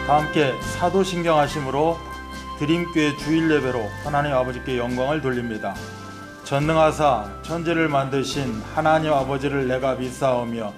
다 함께 사도신경하심으로 드림교회 주일 예배로 하나님 아버지께 영광을 돌립니다. 전능하사 천지를 만드신 하나님 아버지를 내가 믿사오며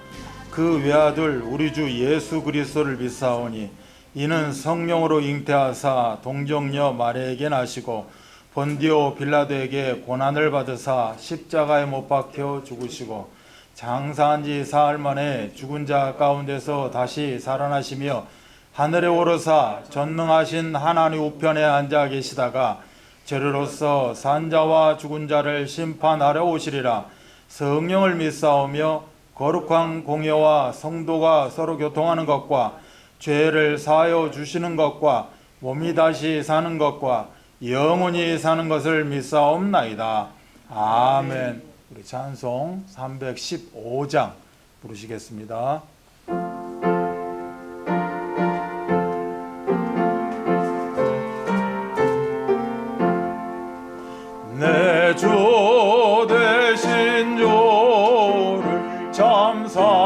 그 외아들 우리 주 예수 그리스도를 믿사오니 이는 성령으로 잉태하사 동정녀 마리아에게 나시고 본디오 빌라도에게 고난을 받으사 십자가에 못 박혀 죽으시고 장사한 지 사흘 만에 죽은 자 가운데서 다시 살아나시며 하늘에 오르사 전능하신 하나님 우편에 앉아 계시다가 저리로서 산자와 죽은 자를 심판하러 오시리라. 성령을 믿사오며 거룩한 공예와 성도가 서로 교통하는 것과 죄를 사하여 주시는 것과 몸이 다시 사는 것과 영원히 사는 것을 믿사옵나이다. 아멘. 우리 찬송 315장 부르시겠습니다. 내 주 되신 주를 참 사랑하고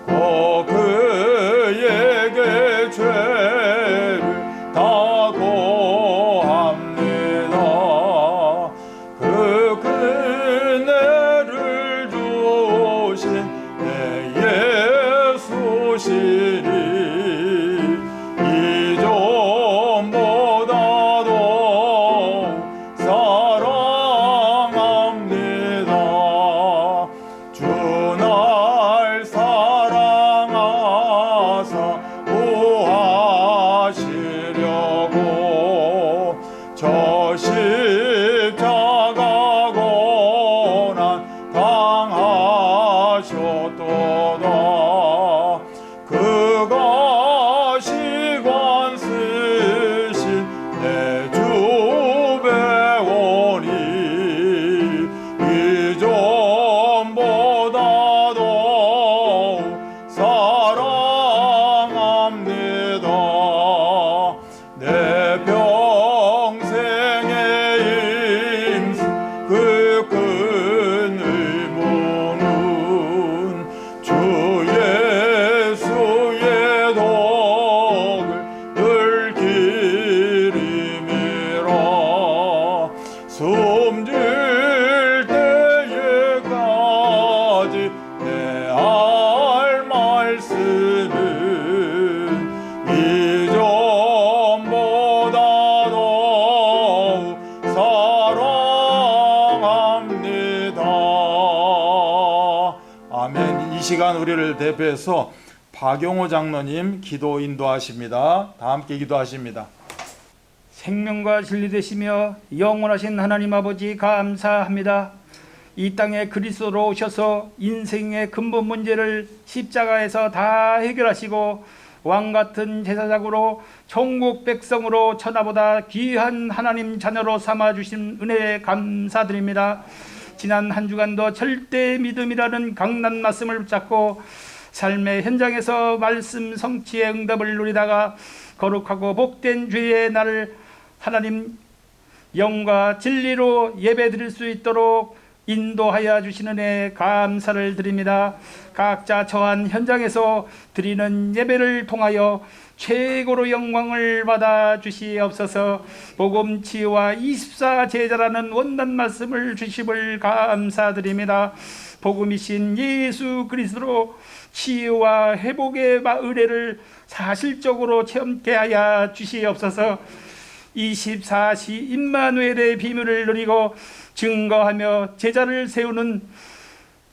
또 그에게 죄를 다 고합니다. 그 은혜를 주신 내 예수시니 숨질 때에까지 내 할 말씀은 이전보다도 사랑합니다. 아멘. 이 시간 우리를 대표해서 박용호 장로님 기도 인도하십니다. 다 함께 기도하십니다. 생명과 진리 되시며 영원하신 하나님 아버지 감사합니다. 이 땅에 그리스도로 오셔서 인생의 근본 문제를 십자가에서 다 해결하시고 왕같은 제사장으로 천국 백성으로 천하보다 귀한 하나님 자녀로 삼아주신 은혜에 감사드립니다. 지난 한 주간도 절대 믿음이라는 강난 말씀을 붙잡고 삶의 현장에서 말씀 성취의 응답을 누리다가 거룩하고 복된 주의 날을 하나님 영과 진리로 예배드릴 수 있도록 인도하여 주시는 애 감사를 드립니다. 각자 처한 현장에서 드리는 예배를 통하여 최고로 영광을 받아 주시옵소서. 복음 치유와 24 제자라는 원단 말씀을 주심을 감사드립니다. 복음이신 예수 그리스도로 치유와 회복의 은혜를 사실적으로 체험케 하여 주시옵소서. 24시 임마누엘의 비밀을 누리고 증거하며 제자를 세우는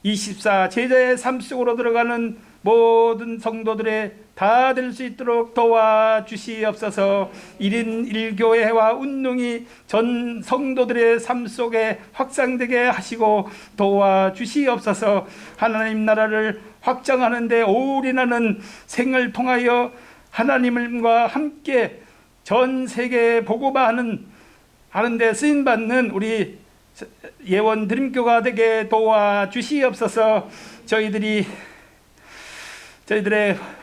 24 제자의 삶 속으로 들어가는 모든 성도들의 다 될 수 있도록 도와주시옵소서. 1인 1교회와 운동이 전 성도들의 삶 속에 확산되게 하시고 도와주시옵소서. 하나님 나라를 확장하는 데 올인하는 생을 통하여 하나님과 함께 전 세계에 복음화하는 데 쓰임받는 우리 예원 드림교가 되게 도와주시옵소서. 저희들의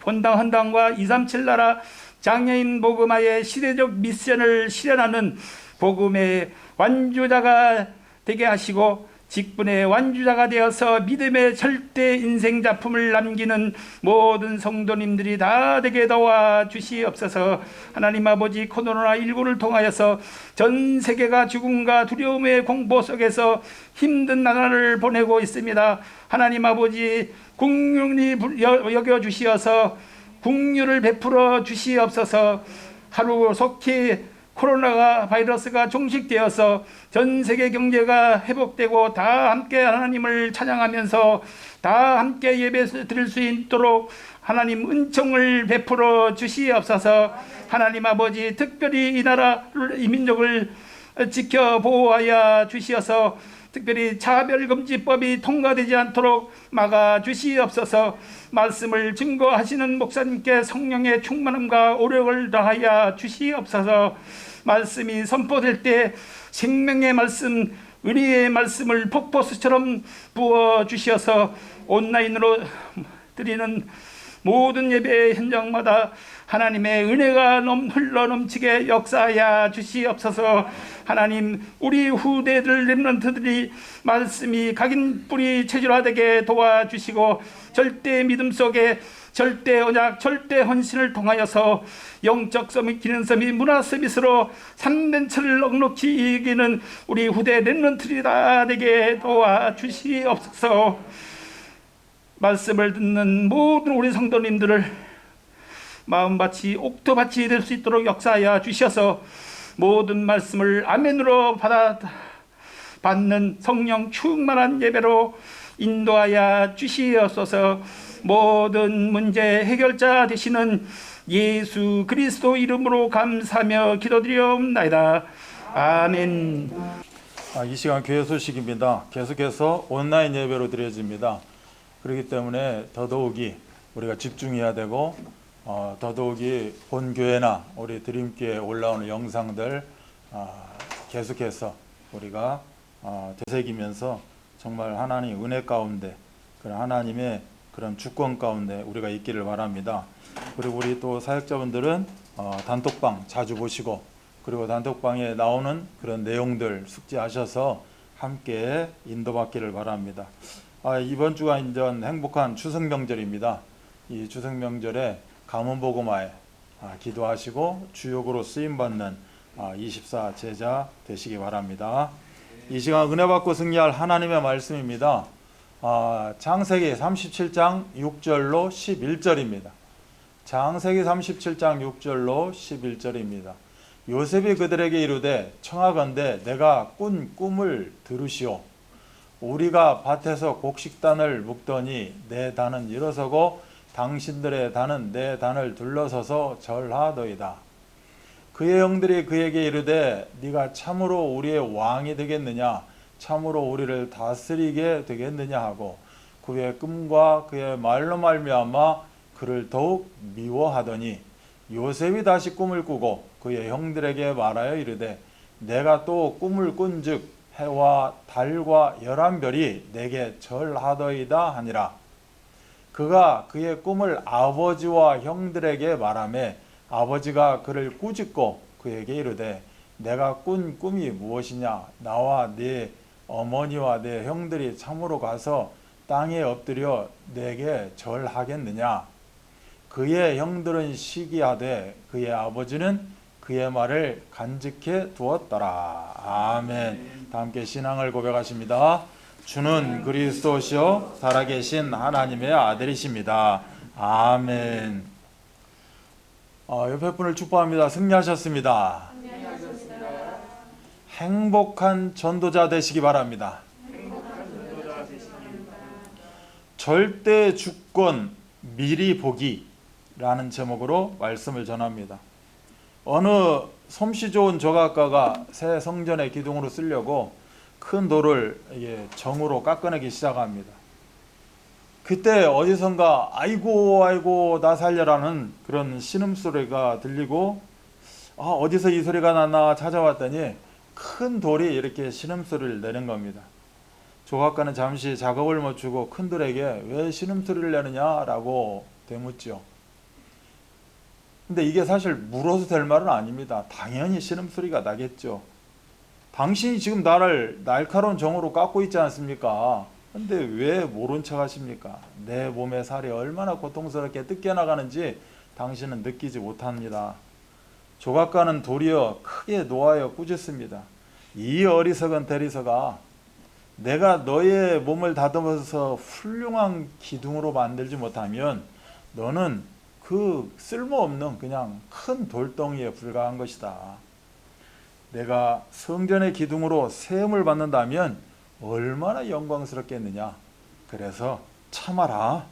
본당 헌당과 237 나라 장애인 복음화의 시대적 미션을 실현하는 복음의 완주자가 되게 하시고 직분의 완주자가 되어서 믿음의 절대 인생 작품을 남기는 모든 성도님들이 다 되게 도와주시옵소서. 하나님 아버지, 코로나19를 통하여서 전 세계가 죽음과 두려움의 공포 속에서 힘든 나날을 보내고 있습니다. 하나님 아버지, 긍휼히 여겨주시어서 긍휼을 베풀어 주시옵소서. 하루 속히 코로나 바이러스가 종식되어서 전 세계 경제가 회복되고 다 함께 하나님을 찬양하면서 다 함께 예배 드릴 수 있도록 하나님 은총을 베풀어 주시옵소서. 하나님 아버지, 특별히 이 나라를, 이 민족을 지켜 보호하여 주시어서 특별히 차별금지법이 통과되지 않도록 막아 주시옵소서. 말씀을 증거하시는 목사님께 성령의 충만함과 오력을 더하여 주시옵소서. 말씀이 선포될 때 생명의 말씀, 의리의 말씀을 폭포수처럼 부어 주시어서 온라인으로 드리는 모든 예배 현장마다 하나님의 은혜가 흘러 넘치게 역사하여 주시옵소서. 하나님, 우리 후대들 렘넌트들이 말씀이 각인 뿌리 체질화되게 도와주시고 절대 믿음 속에 절대 언약, 절대 헌신을 통하여서 영적 서밋, 기능 서밋, 문화 서밋으로 삼면체를 넉넉히 이기는 우리 후대 렘넌트들이 다 되게 도와주시옵소서. 말씀을 듣는 모든 우리 성도님들을 마음밭이 옥토밭이 될 수 있도록 역사하여 주셔서 모든 말씀을 아멘으로 받는 성령 충만한 예배로 인도하여 주시옵소서. 모든 문제 해결자 되시는 예수 그리스도 이름으로 감사하며 기도드리옵나이다. 아멘. 이 시간 교회 소식입니다. 계속해서 온라인 예배로 드려집니다. 그렇기 때문에 더더욱이 우리가 집중해야 되고 더더욱이 본교회나 우리 드림교회에 올라오는 영상들 계속해서 우리가 되새기면서 정말 하나님 은혜 가운데, 그런 하나님의 그런 주권 가운데 우리가 있기를 바랍니다. 그리고 우리 또 사역자분들은 단톡방 자주 보시고, 그리고 단톡방에 나오는 그런 내용들 숙지하셔서 함께 인도받기를 바랍니다. 이번 주가 이제 행복한 추석 명절입니다. 이 추석 명절에 가문복음화에 기도하시고 주역으로 쓰임받는 24 제자 되시기 바랍니다. 이 시간 은혜 받고 승리할 하나님의 말씀입니다. 창세기 37장 6절로 11절입니다. 창세기 37장 6절로 11절입니다. 요셉이 그들에게 이르되 청하건대 내가 꾼 꿈을 들으시오. 우리가 밭에서 곡식단을 묶더니 내 단은 일어서고 당신들의 단은 내 단을 둘러서서 절하더이다. 그의 형들이 그에게 이르되 네가 참으로 우리의 왕이 되겠느냐, 참으로 우리를 다스리게 되겠느냐 하고 그의 꿈과 그의 말로 말미암아 그를 더욱 미워하더니 요셉이 다시 꿈을 꾸고 그의 형들에게 말하여 이르되 내가 또 꿈을 꾼즉 해와 달과 11별이 내게 절하더이다 하니라. 그가 그의 꿈을 아버지와 형들에게 말하매 아버지가 그를 꾸짖고 그에게 이르되 내가 꾼 꿈이 무엇이냐, 나와 네 어머니와 내 형들이 참으로 가서 땅에 엎드려 내게 절하겠느냐. 그의 형들은 시기하되 그의 아버지는 그의 말을 간직해 두었더라. 아멘. 다 함께 신앙을 고백하십니다. 주는 그리스도시요 살아계신 하나님의 아들이십니다. 아멘. 옆에 분을 축복합니다. 승리하셨습니다. 행복한 전도자 되시기 바랍니다. 절대 주권 미리 보기라는 제목으로 말씀을 전합니다. 어느 솜씨 좋은 조각가가 새 성전의 기둥으로 쓰려고 큰 돌을 정으로 깎아내기 시작합니다. 그때 어디선가 아이고 아이고 나 살려라는 그런 신음소리가 들리고 어디서 이 소리가 났나 찾아왔더니 큰 돌이 이렇게 신음소리를 내는 겁니다. 조각가는 잠시 작업을 멈추고 큰 돌에게 왜 신음소리를 내느냐라고 되묻죠. 근데 이게 사실 물어도 될 말은 아닙니다. 당연히 신음소리가 나겠죠. 당신이 지금 나를 날카로운 정으로 깎고 있지 않습니까? 근데 왜 모른 척 하십니까? 내 몸의 살이 얼마나 고통스럽게 뜯겨나가는지 당신은 느끼지 못합니다. 조각가는 도리어 크게 노하여 꾸짖습니다. 이 어리석은 대리석아, 내가 너의 몸을 다듬어서 훌륭한 기둥으로 만들지 못하면 너는 그 쓸모없는 그냥 큰 돌덩이에 불과한 것이다. 내가 성전의 기둥으로 세움을 받는다면 얼마나 영광스럽겠느냐. 그래서 참아라.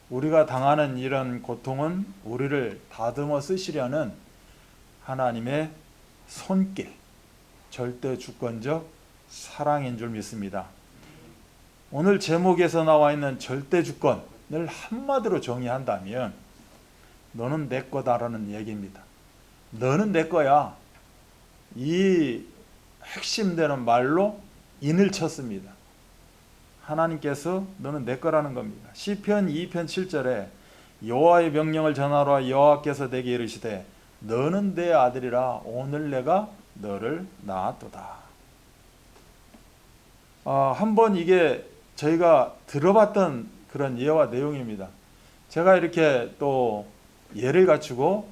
우리가 당하는 이런 고통은 우리를 다듬어 쓰시려는 하나님의 손길, 절대 주권적 사랑인 줄 믿습니다. 오늘 제목에서 나와 있는 절대 주권을 한마디로 정의한다면 너는 내 거다라는 얘기입니다. 너는 내 거야. 이 핵심되는 말로 인을 쳤습니다. 하나님께서 너는 내 거라는 겁니다. 시편 2편 7절에 여호와의 명령을 전하라. 여호와께서 내게 이르시되 너는 내 아들이라 오늘 내가 너를 낳았도다. 한번 이게 저희가 들어봤던 그런 예와 내용입니다. 제가 이렇게 또 예를 갖추고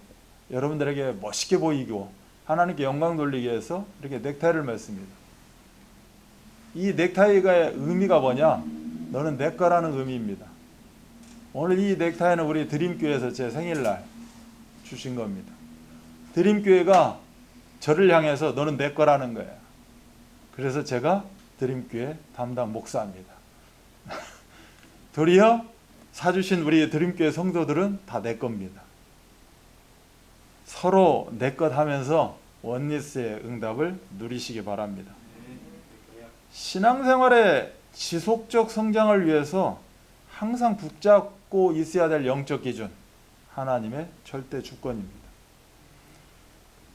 여러분들에게 멋있게 보이고 하나님께 영광 돌리기 위해서 이렇게 넥타이를 맸습니다. 이 넥타이의 의미가 뭐냐? 너는 내 거라는 의미입니다. 오늘 이 넥타이는 우리 드림교회에서 제 생일날 주신 겁니다. 드림교회가 저를 향해서 너는 내 거라는 거예요. 그래서 제가 드림교회 담당 목사입니다. 도리어 사주신 우리 드림교회 성도들은 다 내 겁니다. 서로 내 것 하면서 원리스의 응답을 누리시기 바랍니다. 신앙생활의 지속적 성장을 위해서 항상 붙잡고 있어야 될 영적 기준, 하나님의 절대 주권입니다.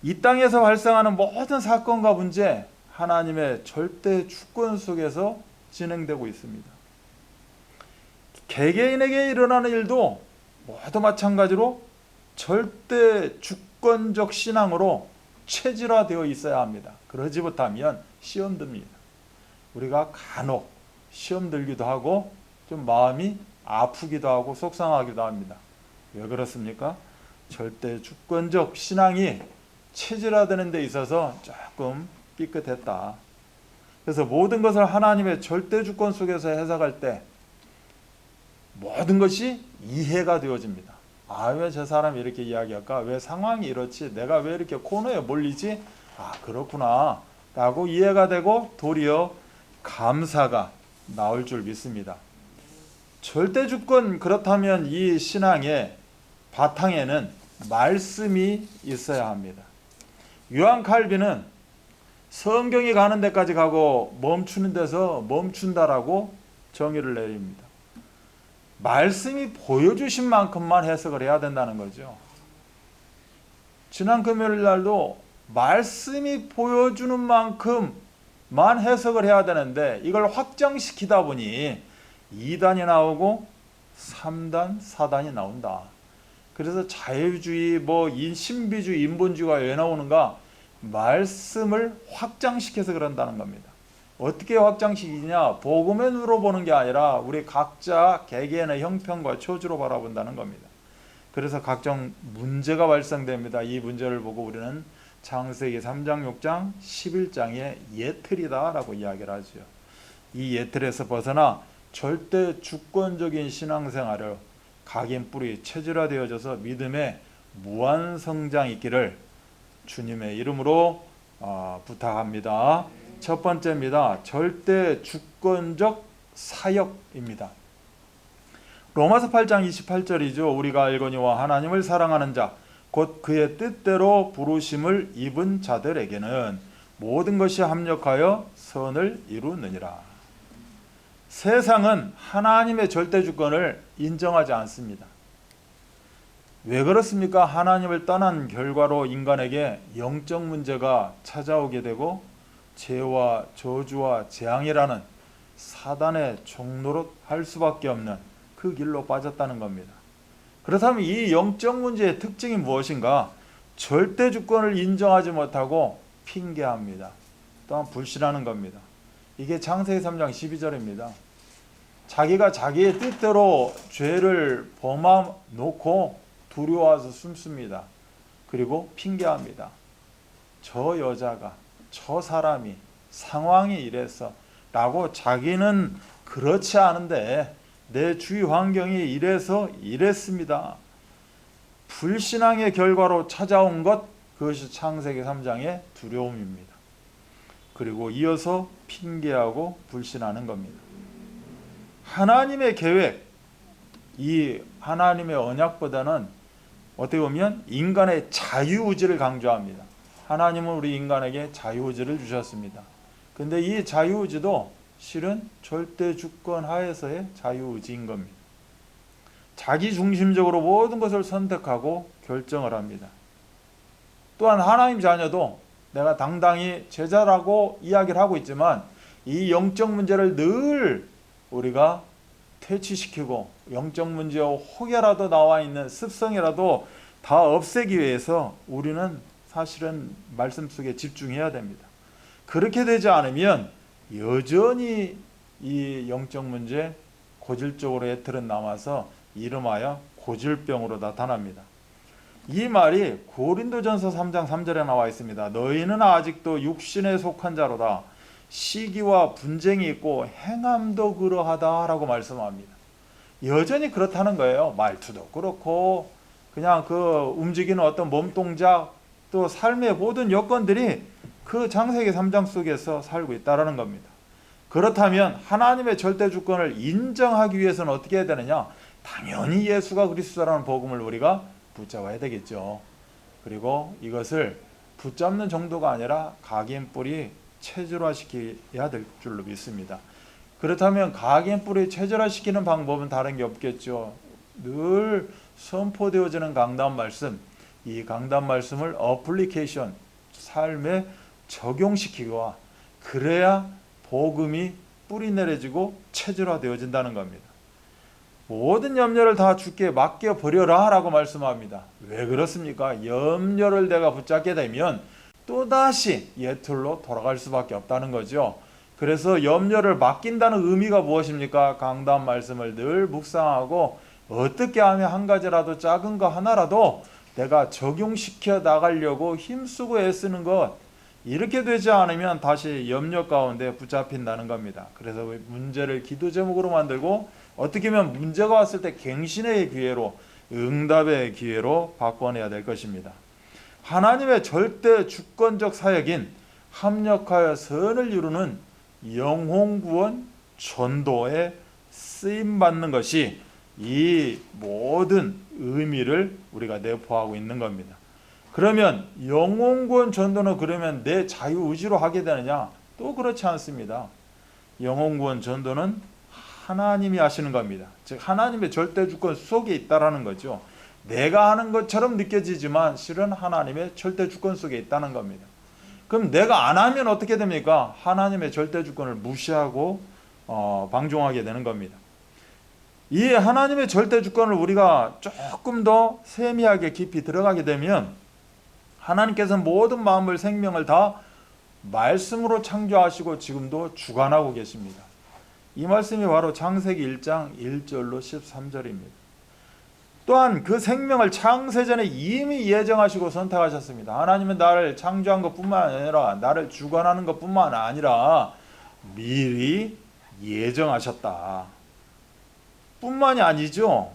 이 땅에서 발생하는 모든 사건과 문제, 하나님의 절대 주권 속에서 진행되고 있습니다. 개개인에게 일어나는 일도 모두 마찬가지로 절대 주권적 신앙으로 체질화되어 있어야 합니다. 그러지 못하면 시험 듭니다. 우리가 간혹 시험 들기도 하고 좀 마음이 아프기도 하고 속상하기도 합니다. 왜 그렇습니까? 절대 주권적 신앙이 체질화되는 데 있어서 조금 삐끗했다. 그래서 모든 것을 하나님의 절대 주권 속에서 해석할 때 모든 것이 이해가 되어집니다. 왜 저 사람이 이렇게 이야기할까? 왜 상황이 이렇지? 내가 왜 이렇게 코너에 몰리지? 그렇구나 라고 이해가 되고 도리어 감사가 나올 줄 믿습니다. 절대 주권, 그렇다면 이 신앙의 바탕에는 말씀이 있어야 합니다. 요한 칼빈은 성경이 가는 데까지 가고 멈추는 데서 멈춘다라고 정의를 내립니다. 말씀이 보여주신 만큼만 해석을 해야 된다는 거죠. 지난 금요일 날도 말씀이 보여주는 만큼만 해석을 해야 되는데 이걸 확장시키다 보니 2단이 나오고 3단, 4단이 나온다. 그래서 자유주의, 신비주의, 인본주의가 왜 나오는가? 말씀을 확장시켜서 그런다는 겁니다. 어떻게 확장시키냐? 복음의 눈으로 보는 게 아니라 우리 각자 개개인의 형편과 처지로 바라본다는 겁니다. 그래서 각종 문제가 발생됩니다. 이 문제를 보고 우리는 창세기 3장, 6장, 11장의 예틀이다 라고 이야기를 하죠. 이 예틀에서 벗어나 절대 주권적인 신앙생활을 각인 뿌리 체질화되어져서 믿음의 무한성장 있기를 주님의 이름으로 부탁합니다. 첫 번째입니다. 절대 주권적 사역입니다. 로마서 8장 28절이죠. 우리가 알거니와 하나님을 사랑하는 자 곧 그의 뜻대로 부르심을 입은 자들에게는 모든 것이 합력하여 선을 이루느니라. 세상은 하나님의 절대 주권을 인정하지 않습니다. 왜 그렇습니까? 하나님을 떠난 결과로 인간에게 영적 문제가 찾아오게 되고 죄와 저주와 재앙이라는 사단의 종노릇 할 수밖에 없는 그 길로 빠졌다는 겁니다. 그렇다면 이 영적 문제의 특징이 무엇인가? 절대 주권을 인정하지 못하고 핑계합니다. 또한 불신하는 겁니다. 이게 창세기 3장 12절입니다. 자기가 자기의 뜻대로 죄를 범하 놓고 두려워서 숨습니다. 그리고 핑계합니다. 저 여자가, 저 사람이, 상황이 이래서 라고 자기는 그렇지 않은데 내 주위 환경이 이래서 이랬습니다. 불신앙의 결과로 찾아온 것, 그것이 창세기 3장의 두려움입니다. 그리고 이어서 핑계하고 불신하는 겁니다. 하나님의 계획, 이 하나님의 언약보다는 어떻게 보면 인간의 자유의지를 강조합니다. 하나님은 우리 인간에게 자유의지를 주셨습니다. 근데 이 자유의지도 실은 절대 주권 하에서의 자유의지인 겁니다. 자기 중심적으로 모든 것을 선택하고 결정을 합니다. 또한 하나님 자녀도 내가 당당히 제자라고 이야기를 하고 있지만 이 영적 문제를 늘 우리가 퇴치시키고 영적 문제와 혹여라도 나와 있는 습성이라도 다 없애기 위해서 우리는 사실은 말씀 속에 집중해야 됩니다. 그렇게 되지 않으면 여전히 이 영적 문제 고질적으로 애틀은 남아서 이름하여 고질병으로 나타납니다. 이 말이 고린도전서 3장 3절에 나와 있습니다. 너희는 아직도 육신에 속한 자로다. 시기와 분쟁이 있고 행함도 그러하다 라고 말씀합니다. 여전히 그렇다는 거예요. 말투도 그렇고 그냥 그 움직이는 어떤 몸동작 또 삶의 모든 여건들이 그 창세기 3장 속에서 살고 있다는 겁니다. 그렇다면 하나님의 절대 주권을 인정하기 위해서는 어떻게 해야 되느냐? 당연히 예수가 그리스도라는 복음을 우리가 붙잡아야 되겠죠. 그리고 이것을 붙잡는 정도가 아니라 각인 뿌리 체질화시켜야 될 줄로 믿습니다. 그렇다면 각인 뿌리 체질화시키는 방법은 다른 게 없겠죠. 늘 선포되어지는 강단 말씀, 이 강단 말씀을 어플리케이션, 삶에 적용시키고 그래야 복음이 뿌리 내려지고 체질화되어진다는 겁니다. 모든 염려를 다 주께 맡겨버려라 라고 말씀합니다. 왜 그렇습니까? 염려를 내가 붙잡게 되면 또다시 옛틀로 돌아갈 수밖에 없다는 거죠. 그래서 염려를 맡긴다는 의미가 무엇입니까? 강단 말씀을 늘 묵상하고 어떻게 하면 한 가지라도 작은 거 하나라도 내가 적용시켜 나가려고 힘쓰고 애쓰는 것, 이렇게 되지 않으면 다시 염려 가운데 붙잡힌다는 겁니다. 그래서 문제를 기도 제목으로 만들고 어떻게 하면 문제가 왔을 때 갱신의 기회로, 응답의 기회로 바꿔내야 될 것입니다. 하나님의 절대 주권적 사역인 합력하여 선을 이루는 영혼구원 전도에 쓰임받는 것이 이 모든 의미를 우리가 내포하고 있는 겁니다. 그러면 영혼구원 전도는 그러면 내 자유의지로 하게 되느냐? 또 그렇지 않습니다. 영혼구원 전도는 하나님이 하시는 겁니다. 즉 하나님의 절대 주권 속에 있다라는 거죠. 내가 하는 것처럼 느껴지지만 실은 하나님의 절대 주권 속에 있다는 겁니다. 그럼 내가 안 하면 어떻게 됩니까? 하나님의 절대 주권을 무시하고 방종하게 되는 겁니다. 이 하나님의 절대 주권을 우리가 조금 더 세미하게 깊이 들어가게 되면 하나님께서는 모든 마음을 생명을 다 말씀으로 창조하시고 지금도 주관하고 계십니다. 이 말씀이 바로 창세기 1장 1절로 13절입니다. 또한 그 생명을 창세전에 이미 예정하시고 선택하셨습니다. 하나님은 나를 창조한 것뿐만 아니라 나를 주관하는 것뿐만 아니라 미리 예정하셨다. 뿐만이 아니죠.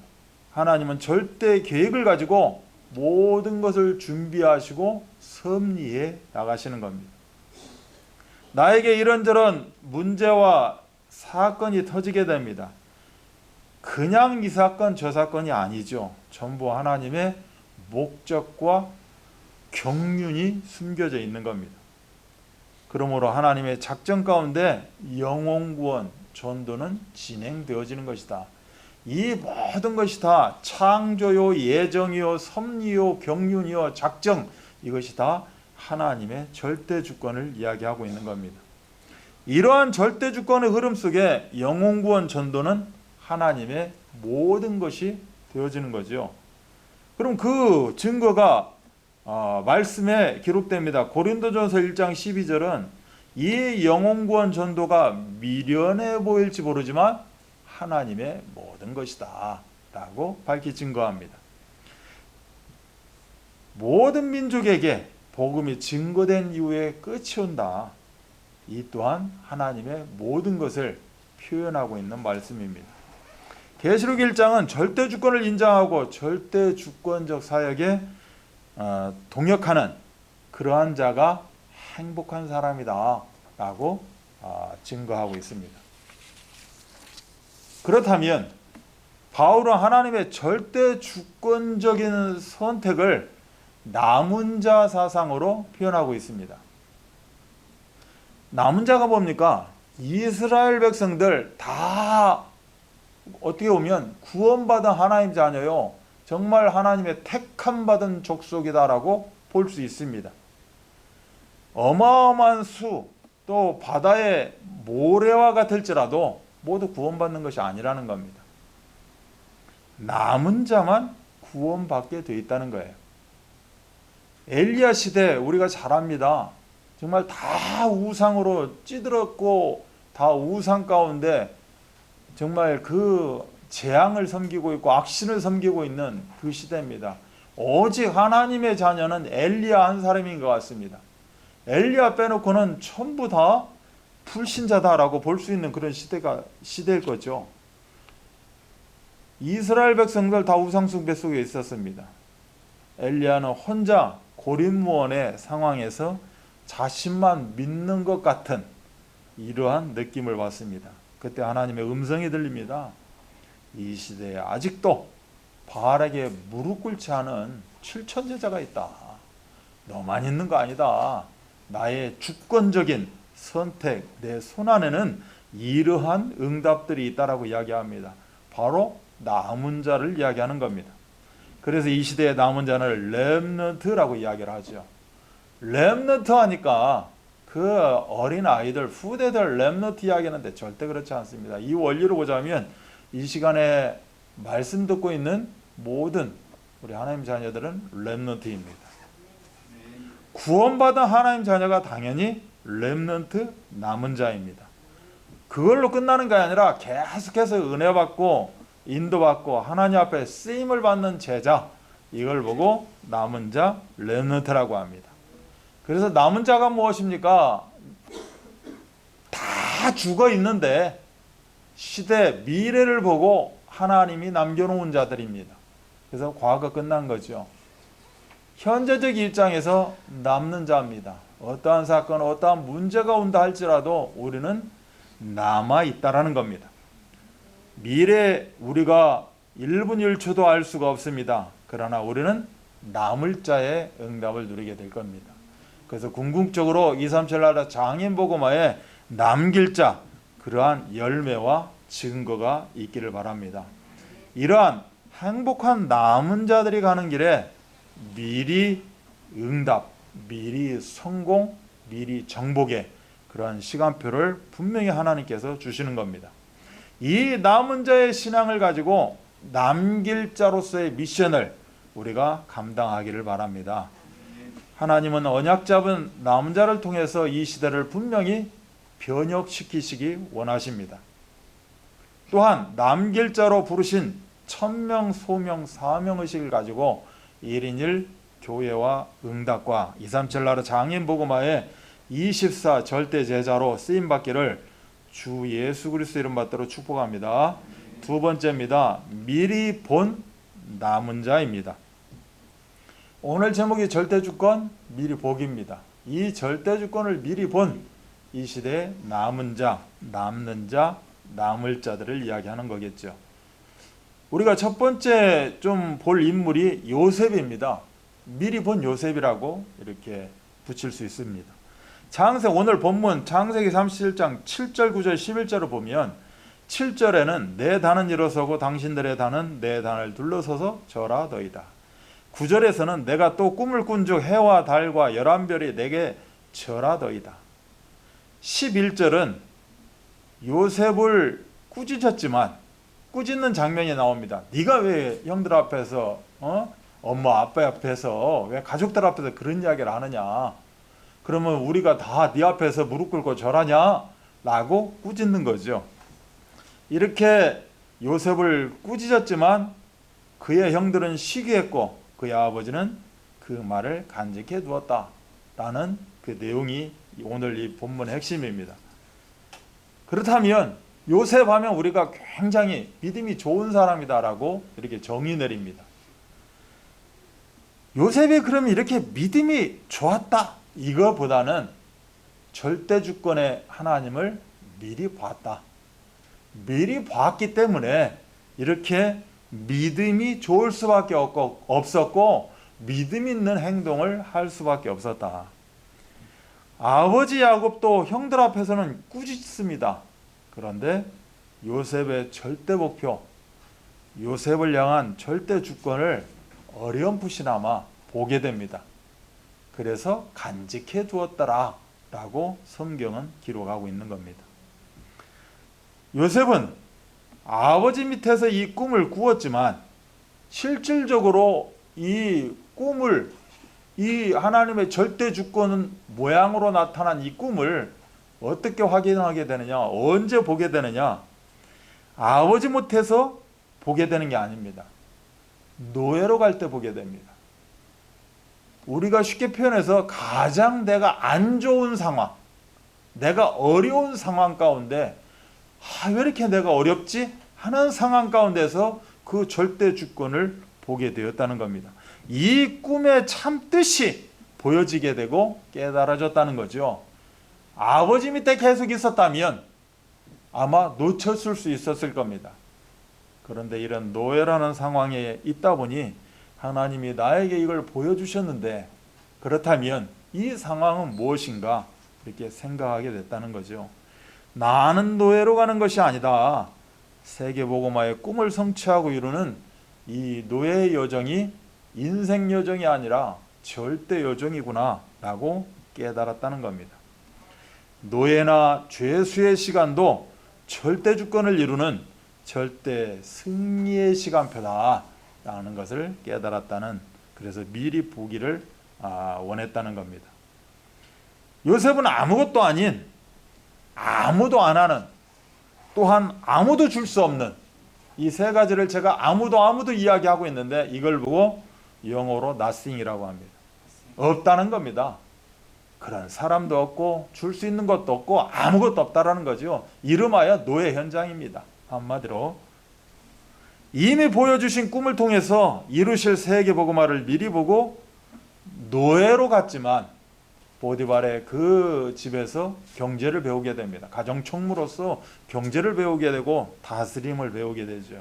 하나님은 절대 계획을 가지고 모든 것을 준비하시고 섭리해 나가시는 겁니다. 나에게 이런저런 문제와 사건이 터지게 됩니다. 그냥 이 사건 저 사건이 아니죠. 전부 하나님의 목적과 경륜이 숨겨져 있는 겁니다. 그러므로 하나님의 작전 가운데 영혼구원 전도는 진행되어지는 것이다. 이 모든 것이 다 창조요, 예정이요, 섭리요, 경륜이요, 작정, 이것이 다 하나님의 절대 주권을 이야기하고 있는 겁니다. 이러한 절대 주권의 흐름 속에 영혼구원 전도는 하나님의 모든 것이 되어지는 거죠. 그럼 그 증거가 말씀에 기록됩니다. 고린도전서 1장 12절은 이 영혼구원 전도가 미련해 보일지 모르지만 하나님의 모든 것이다 라고 밝히 증거합니다. 모든 민족에게 복음이 증거된 이후에 끝이 온다. 이 또한 하나님의 모든 것을 표현하고 있는 말씀입니다. 계시록 1장은 절대 주권을 인정하고 절대 주권적 사역에 동역하는 그러한 자가 행복한 사람이다 라고 증거하고 있습니다. 그렇다면 바울은 하나님의 절대 주권적인 선택을 남은 자 사상으로 표현하고 있습니다. 남은 자가 뭡니까? 이스라엘 백성들 다 어떻게 보면 구원받은 하나님 자녀요, 정말 하나님의 택함 받은 족속이다라고 볼 수 있습니다. 어마어마한 수, 또 바다의 모래와 같을지라도 모두 구원받는 것이 아니라는 겁니다. 남은 자만 구원받게 되어 있다는 거예요. 엘리야 시대 우리가 잘 압니다. 정말 다 우상으로 찌들었고 다 우상 가운데 정말 그 재앙을 섬기고 있고 악신을 섬기고 있는 그 시대입니다. 오직 하나님의 자녀는 엘리야 한 사람인 것 같습니다. 엘리야 빼놓고는 전부 다 불신자다라고 볼 수 있는 그런 시대일 거죠. 이스라엘 백성들 다 우상숭배 속에 있었습니다. 엘리야는 혼자 고립무원의 상황에서 자신만 믿는 것 같은 이러한 느낌을 받습니다. 그때 하나님의 음성이 들립니다. 이 시대에 아직도 바알에게 무릎 꿇지 않은 7천 제자가 있다. 너만 있는 거 아니다. 나의 주권적인 선택, 내 손안에는 이러한 응답들이 있다라고 이야기합니다. 바로 남은 자를 이야기하는 겁니다. 그래서 이 시대의 남은 자를 렘넌트라고 이야기를 하죠. 렘넌트 하니까 그 어린 아이들, 후대들 렘넌트 이야기하는데 절대 그렇지 않습니다. 이 원리로 보자면 이 시간에 말씀 듣고 있는 모든 우리 하나님 자녀들은 렘넌트입니다. 구원받은 하나님 자녀가 당연히 렘넌트 남은 자입니다. 그걸로 끝나는 게 아니라 계속해서 은혜 받고 인도받고 하나님 앞에 쓰임을 받는 제자, 이걸 보고 남은 자 렘넌트라고 합니다. 그래서 남은 자가 무엇입니까? 다 죽어 있는데 시대 미래를 보고 하나님이 남겨놓은 자들입니다. 그래서 과거 끝난 거죠. 현재적 입장에서 남는 자입니다. 어떠한 사건, 어떠한 문제가 온다 할지라도 우리는 남아있다라는 겁니다. 미래 우리가 1분 1초도 알 수가 없습니다. 그러나 우리는 남을 자의 응답을 누리게 될 겁니다. 그래서 궁극적으로 237 나라 장인복음화에 남길 자, 그러한 열매와 증거가 있기를 바랍니다. 이러한 행복한 남은 자들이 가는 길에 미리 응답, 미리 성공, 미리 정복의 그러한 시간표를 분명히 하나님께서 주시는 겁니다. 이 남은 자의 신앙을 가지고 남길 자로서의 미션을 우리가 감당하기를 바랍니다. 하나님은 언약 잡은 남은 자를 통해서 이 시대를 분명히 변혁시키시기 원하십니다. 또한 남길 자로 부르신 천명, 소명, 사명의식을 가지고 1인 1 교회와 응답과 237 나라 장인복음화의 24 절대 제자로 쓰임받기를 주 예수 그리스도 이름 받들어 축복합니다. 두 번째입니다. 미리 본 남은 자입니다. 오늘 제목이 절대주권 미리 복입니다. 이 절대주권을 미리 본 이 시대의 남은 자, 남는 자, 남을 자들을 이야기하는 거겠죠. 우리가 첫 번째 좀 볼 인물이 요셉입니다. 미리 본 요셉이라고 이렇게 붙일 수 있습니다. 창세기 오늘 본문 창세기 37장 7절 9절 11절을 보면 7절에는 내 단은 일어서고 당신들의 단은 내 단을 둘러서서 절하더이다. 9절에서는 내가 또 꿈을 꾼즉 해와 달과 11별이 내게 절하더이다. 11절은 요셉을 꾸짖었지만 꾸짖는 장면이 나옵니다. 네가 왜 형들 앞에서 엄마 아빠 앞에서 왜 가족들 앞에서 그런 이야기를 하느냐. 그러면 우리가 다 네 앞에서 무릎 꿇고 절하냐? 라고 꾸짖는 거죠. 이렇게 요셉을 꾸짖었지만 그의 형들은 시기했고 그의 아버지는 그 말을 간직해 두었다라는 그 내용이 오늘 이 본문의 핵심입니다. 그렇다면 요셉 하면 우리가 굉장히 믿음이 좋은 사람이다라고 이렇게 정의 내립니다. 요셉이 그러면 이렇게 믿음이 좋았다 이거보다는 절대 주권의 하나님을 미리 봤다. 미리 봤기 때문에 이렇게 믿음이 좋을 수밖에 없었고 믿음 있는 행동을 할 수밖에 없었다. 아버지 야곱도 형들 앞에서는 꾸짖습니다. 그런데 요셉의 절대 목표, 요셉을 향한 절대 주권을 어렴풋이나마 보게 됩니다. 그래서 간직해 두었더라 라고 성경은 기록하고 있는 겁니다. 요셉은 아버지 밑에서 이 꿈을 꾸었지만 실질적으로 이 꿈을, 이 하나님의 절대 주권 모양으로 나타난 이 꿈을 어떻게 확인하게 되느냐, 언제 보게 되느냐, 아버지 못해서 보게 되는 게 아닙니다. 노예로 갈 때 보게 됩니다. 우리가 쉽게 표현해서 가장 내가 안 좋은 상황, 내가 어려운 상황 가운데 왜 이렇게 내가 어렵지? 하는 상황 가운데서 그 절대 주권을 보게 되었다는 겁니다. 이 꿈의 참뜻이 보여지게 되고 깨달아졌다는 거죠. 아버지 밑에 계속 있었다면 아마 놓쳤을 수 있었을 겁니다. 그런데 이런 노예라는 상황에 있다 보니 하나님이 나에게 이걸 보여주셨는데 그렇다면 이 상황은 무엇인가 이렇게 생각하게 됐다는 거죠. 나는 노예로 가는 것이 아니다. 세계복음화의 꿈을 성취하고 이루는 이 노예의 여정이 인생 여정이 아니라 절대 여정이구나 라고 깨달았다는 겁니다. 노예나 죄수의 시간도 절대 주권을 이루는 절대 승리의 시간표다 라는 것을 깨달았다는, 그래서 미리 보기를 원했다는 겁니다. 요셉은 아무것도 아닌, 아무도 안 하는, 또한 아무도 줄 수 없는 이 세 가지를 제가 아무도 이야기하고 있는데 이걸 보고 영어로 nothing이라고 합니다. 없다는 겁니다. 그런 사람도 없고 줄 수 있는 것도 없고 아무것도 없다라는 거죠. 이름하여 노예 현장입니다. 한마디로 이미 보여주신 꿈을 통해서 이루실 세계복음화를 미리 보고 노예로 갔지만 보디발의 그 집에서 경제를 배우게 됩니다. 가정총무로서 경제를 배우게 되고 다스림을 배우게 되죠.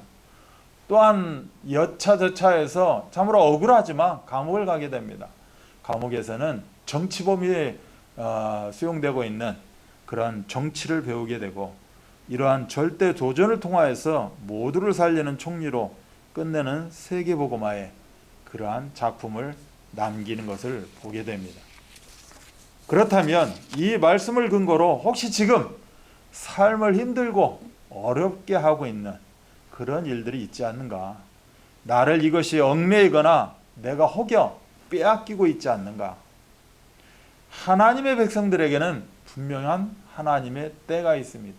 또한 여차저차해서 참으로 억울하지만 감옥을 가게 됩니다. 감옥에서는 정치범위에 수용되고 있는 그러한 정치를 배우게 되고 이러한 절대 도전을 통하여서 모두를 살리는 총리로 끝내는 세계복음화의 그러한 작품을 남기는 것을 보게 됩니다. 그렇다면 이 말씀을 근거로 혹시 지금 삶을 힘들고 어렵게 하고 있는 그런 일들이 있지 않는가? 나를 이것이 얽매이거나 내가 혹여 빼앗기고 있지 않는가? 하나님의 백성들에게는 분명한 하나님의 때가 있습니다.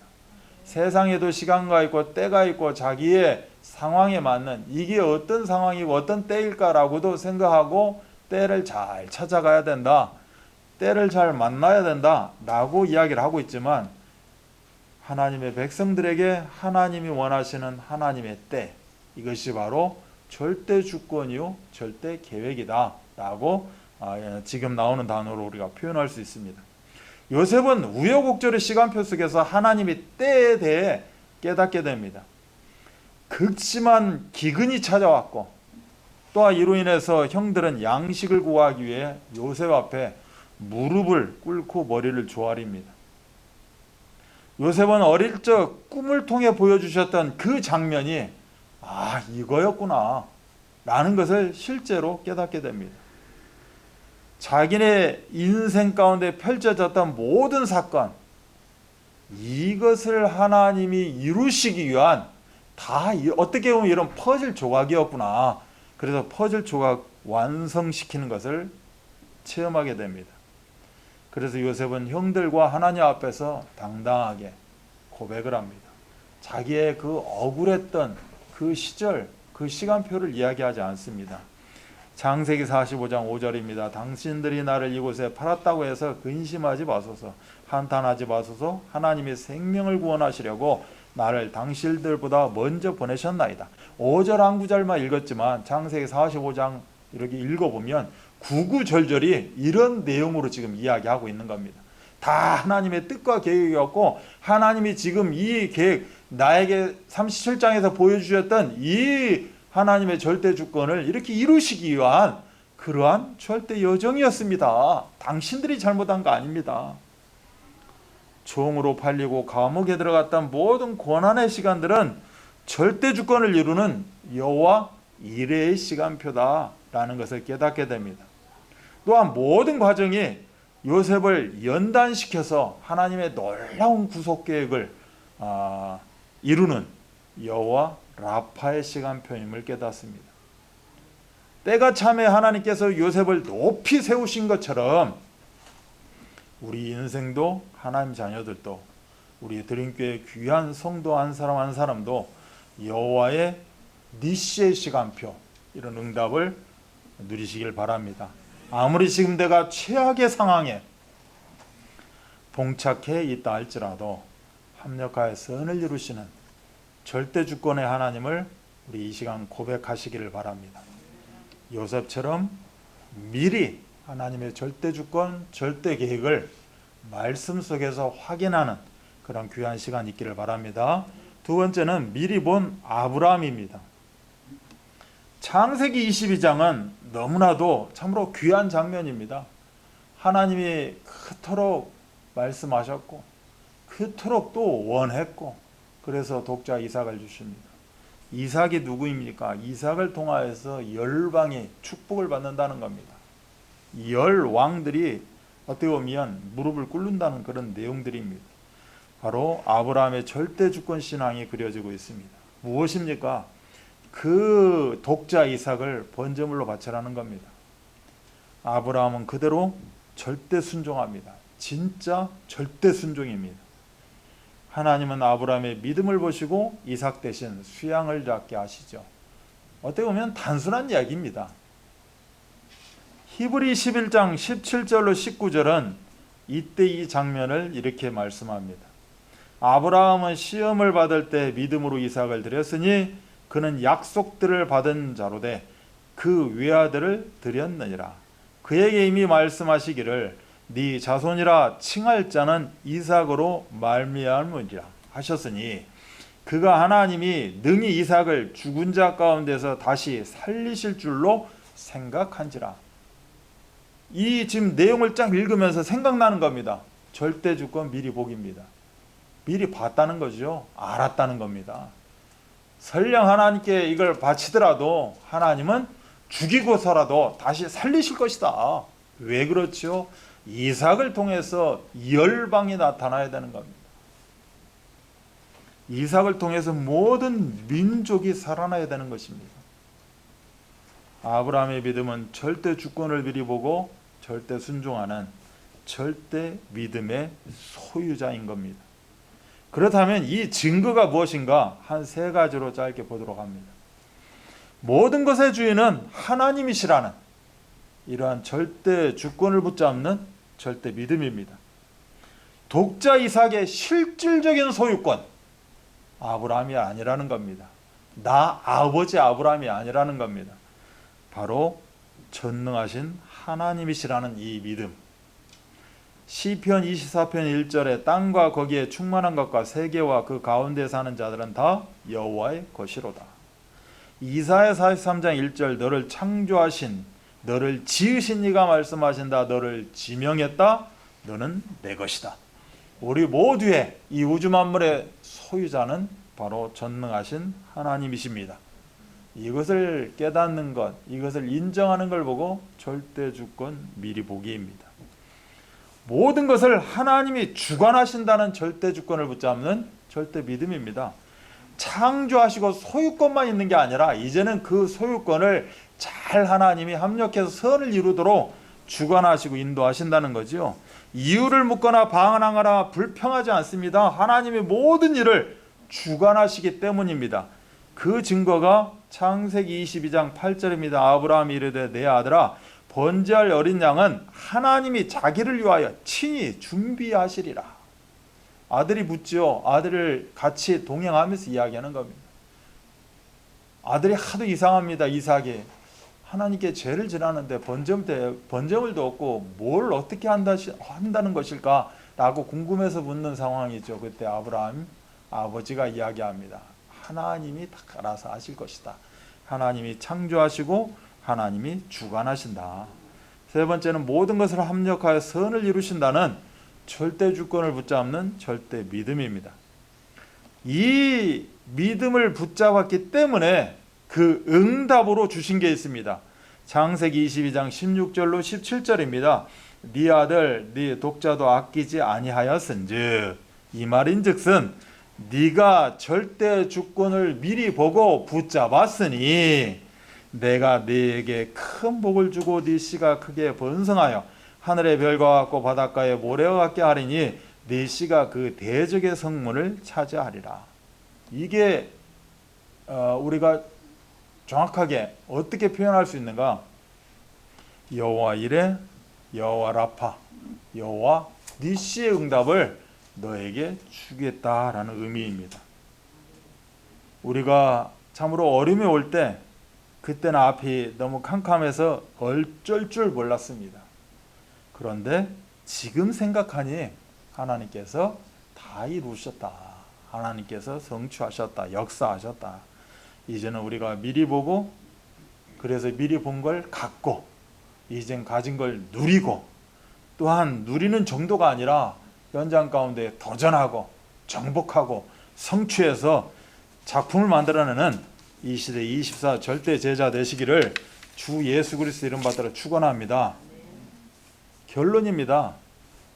세상에도 시간가 있고 때가 있고 자기의 상황에 맞는 이게 어떤 상황이고 어떤 때일까라고도 생각하고 때를 잘 찾아가야 된다. 때를 잘 만나야 된다 라고 이야기를 하고 있지만 하나님의 백성들에게 하나님이 원하시는 하나님의 때, 이것이 바로 절대 주권이요 절대 계획이다 라고 지금 나오는 단어로 우리가 표현할 수 있습니다. 요셉은 우여곡절의 시간표 속에서 하나님의 때에 대해 깨닫게 됩니다. 극심한 기근이 찾아왔고 또한 이로 인해서 형들은 양식을 구하기 위해 요셉 앞에 무릎을 꿇고 머리를 조아립니다. 요셉은 어릴 적 꿈을 통해 보여주셨던 그 장면이 이거였구나 라는 것을 실제로 깨닫게 됩니다. 자기네 인생 가운데 펼쳐졌던 모든 사건, 이것을 하나님이 이루시기 위한 다 어떻게 보면 이런 퍼즐 조각이었구나. 그래서 퍼즐 조각 완성시키는 것을 체험하게 됩니다. 그래서 요셉은 형들과 하나님 앞에서 당당하게 고백을 합니다. 자기의 그 억울했던 그 시절, 그 시간표를 이야기하지 않습니다. 창세기 45장 5절입니다. 당신들이 나를 이곳에 팔았다고 해서 근심하지 마소서, 한탄하지 마소서. 하나님이 생명을 구원하시려고 나를 당신들보다 먼저 보내셨나이다. 5절 한 구절만 읽었지만 창세기 45장 이렇게 읽어보면 구구절절이 이런 내용으로 지금 이야기하고 있는 겁니다. 다 하나님의 뜻과 계획이었고, 하나님이 지금 이 계획, 나에게 37장에서 보여주셨던 이 하나님의 절대 주권을 이렇게 이루시기 위한 그러한 절대 여정이었습니다. 당신들이 잘못한 거 아닙니다. 종으로 팔리고 감옥에 들어갔던 모든 고난의 시간들은 절대 주권을 이루는 여호와 이레의 시간표다라는 것을 깨닫게 됩니다. 또한 모든 과정이 요셉을 연단시켜서 하나님의 놀라운 구속 계획을 이루는 여호와 라파의 시간표임을 깨닫습니다. 때가 참에 하나님께서 요셉을 높이 세우신 것처럼 우리 인생도, 하나님 자녀들도, 우리 드림교회 귀한 성도 한 사람 한 사람도 여호와의 니시의 시간표, 이런 응답을 누리시길 바랍니다. 아무리 지금 내가 최악의 상황에 봉착해 있다 할지라도 합력하여 선을 이루시는 절대 주권의 하나님을 우리 이 시간 고백하시기를 바랍니다. 요셉처럼 미리 하나님의 절대 주권, 절대 계획을 말씀 속에서 확인하는 그런 귀한 시간 있기를 바랍니다. 두 번째는 미리 본 아브라함입니다. 창세기 22장은 너무나도 참으로 귀한 장면입니다. 하나님이 그토록 말씀하셨고 그토록 또 원했고, 그래서 독자 이삭을 주십니다. 이삭이 누구입니까? 이삭을 통하여서 열방이 축복을 받는다는 겁니다. 열 왕들이 어떻게 보면 무릎을 꿇는다는 그런 내용들입니다. 바로 아브라함의 절대 주권 신앙이 그려지고 있습니다. 무엇입니까? 그 독자 이삭을 번제물로 바치라는 겁니다. 아브라함은 그대로 절대 순종합니다. 진짜 절대 순종입니다. 하나님은 아브라함의 믿음을 보시고 이삭 대신 수양을 잡게 하시죠. 어떻게 보면 단순한 이야기입니다. 히브리 11장 17절로 19절은 이때 이 장면을 이렇게 말씀합니다. 아브라함은 시험을 받을 때 믿음으로 이삭을 드렸으니 그는 약속들을 받은 자로되 그 외아들을 드렸느니라. 그에게 이미 말씀하시기를 네 자손이라 칭할 자는 이삭으로 말미암으리라 하셨으니 그가 하나님이 능히 이삭을 죽은 자 가운데서 다시 살리실 줄로 생각한지라. 이 지금 내용을 쫙 읽으면서 생각나는 겁니다. 절대 주권 미리 보기입니다. 미리 봤다는 거죠. 알았다는 겁니다. 설령 하나님께 이걸 바치더라도 하나님은 죽이고서라도 다시 살리실 것이다. 왜 그렇죠? 이삭을 통해서 열방이 나타나야 되는 겁니다. 이삭을 통해서 모든 민족이 살아나야 되는 것입니다. 아브라함의 믿음은 절대 주권을 미리 보고 절대 순종하는 절대 믿음의 소유자인 겁니다. 그렇다면 이 증거가 무엇인가 한 세 가지로 짧게 보도록 합니다. 모든 것의 주인은 하나님이시라는 이러한 절대 주권을 붙잡는 절대 믿음입니다. 독자 이삭의 실질적인 소유권, 아브라함이 아니라는 겁니다. 나 아버지 아브라함이 아니라는 겁니다. 바로 전능하신 하나님이시라는 이 믿음. 시편 24편 1절에 땅과 거기에 충만한 것과 세계와 그 가운데 사는 자들은 다 여호와의 것이로다. 이사야 43장 1절 너를 창조하신 너를 지으신 이가 말씀하신다. 너를 지명했다. 너는 내 것이다. 우리 모두의 이 우주 만물의 소유자는 바로 전능하신 하나님이십니다. 이것을 깨닫는 것, 이것을 인정하는 걸 보고 절대 주권 미리 보기입니다. 모든 것을 하나님이 주관하신다는 절대 주권을 붙잡는 절대 믿음입니다. 창조하시고 소유권만 있는 게 아니라 이제는 그 소유권을 잘 하나님이 합력해서 선을 이루도록 주관하시고 인도하신다는 거죠. 이유를 묻거나 방황하거나 불평하지 않습니다. 하나님의 모든 일을 주관하시기 때문입니다. 그 증거가 창세기 22장 8절입니다. 아브라함이 이르되 내 아들아 번제할 어린 양은 하나님이 자기를 위하여 친히 준비하시리라. 아들이 묻죠. 아들을 같이 동행하면서 이야기하는 겁니다. 아들이 하도 이상합니다. 이삭이 하나님께 죄를 지라는데 번제물도 없고 뭘 어떻게 한다는 것일까 라고 궁금해서 묻는 상황이죠. 그때 아브라함 아버지가 이야기합니다. 하나님이 다 알아서 하실 것이다. 하나님이 창조하시고 하나님이 주관하신다. 세 번째는 모든 것을 합력하여 선을 이루신다는 절대 주권을 붙잡는 절대 믿음입니다. 이 믿음을 붙잡았기 때문에 그 응답으로 주신 게 있습니다. 창세기 22장 16절로 17절입니다. 네 아들 네 독자도 아끼지 아니하였은즉 이 말인즉슨 네가 절대 주권을 미리 보고 붙잡았으니 내가 네게 큰 복을 주고 네 씨가 크게 번성하여 하늘의 별과 같고 바닷가의 모래와 같게 하리니 네 씨가 그 대적의 성문을 차지하리라. 이게 우리가 정확하게 어떻게 표현할 수 있는가? 여호와 이레, 여호와 라파, 여호와 니시의 응답을 너에게 주겠다라는 의미입니다. 우리가 참으로 어려움이 올 때 그때는 앞이 너무 캄캄해서 어쩔 줄 몰랐습니다. 그런데 지금 생각하니 하나님께서 다 이루셨다. 하나님께서 성취하셨다. 역사하셨다. 이제는 우리가 미리 보고 그래서 미리 본 걸 갖고 이젠 가진 걸 누리고 또한 누리는 정도가 아니라 현장 가운데 도전하고 정복하고 성취해서 작품을 만들어내는 이 시대 24 절대 제자 되시기를 주 예수 그리스도 이름 받들어 축원합니다. 결론입니다.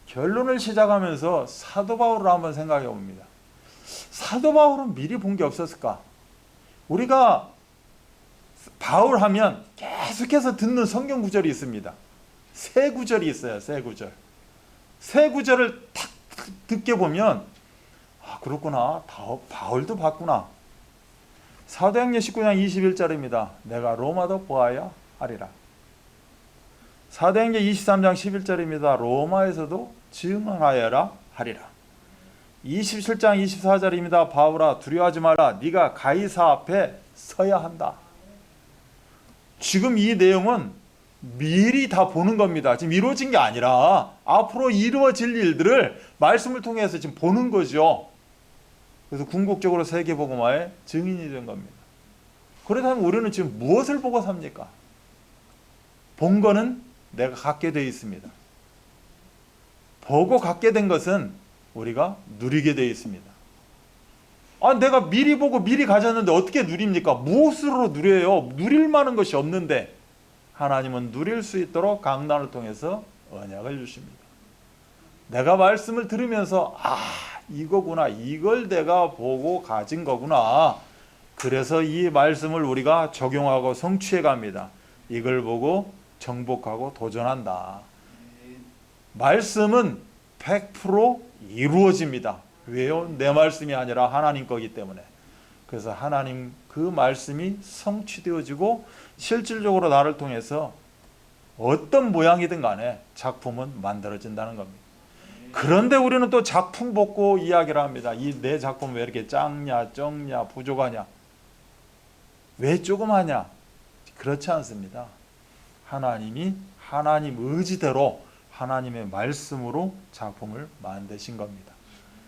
결론을 시작하면서 사도 바울을 한번 생각해 봅니다. 사도 바울은 미리 본 게 없었을까? 우리가 바울 하면 계속해서 듣는 성경 구절이 있습니다. 세 구절이 있어요. 세 구절. 세 구절을 탁 듣게 보면 아 그렇구나. 바울도 봤구나. 사도행전 19장 21절입니다. 내가 로마도 보아야 하리라. 사도행전 23장 11절입니다. 로마에서도 증언하여라 하리라. 27장 24절입니다. 바울아 두려워하지 마라. 네가 가이사 앞에 서야 한다. 지금 이 내용은 미리 다 보는 겁니다. 지금 이루어진 게 아니라 앞으로 이루어질 일들을 말씀을 통해서 지금 보는 거죠. 그래서 궁극적으로 세계복음화의 증인이 된 겁니다. 그렇다면 우리는 지금 무엇을 보고 삽니까? 본 거는 내가 갖게 되어 있습니다. 보고 갖게 된 것은 우리가 누리게 되어 있습니다. 아, 내가 미리 보고 미리 가졌는데 어떻게 누립니까? 무엇으로 누려요? 누릴 만한 것이 없는데 하나님은 누릴 수 있도록 강단을 통해서 언약을 주십니다. 내가 말씀을 들으면서 아 이거구나. 이걸 내가 보고 가진 거구나. 그래서 이 말씀을 우리가 적용하고 성취해 갑니다. 이걸 보고 정복하고 도전한다. 말씀은 100% 이루어집니다. 왜요? 내 말씀이 아니라 하나님 거기 때문에. 그래서 하나님 그 말씀이 성취되어지고 실질적으로 나를 통해서 어떤 모양이든 간에 작품은 만들어진다는 겁니다. 그런데 우리는 또 작품 보고 이야기를 합니다. 이 내 작품 왜 이렇게 작냐, 적냐, 부족하냐, 왜 조그마냐? 그렇지 않습니다. 하나님이 하나님 의지대로 하나님의 말씀으로 작품을 만드신 겁니다.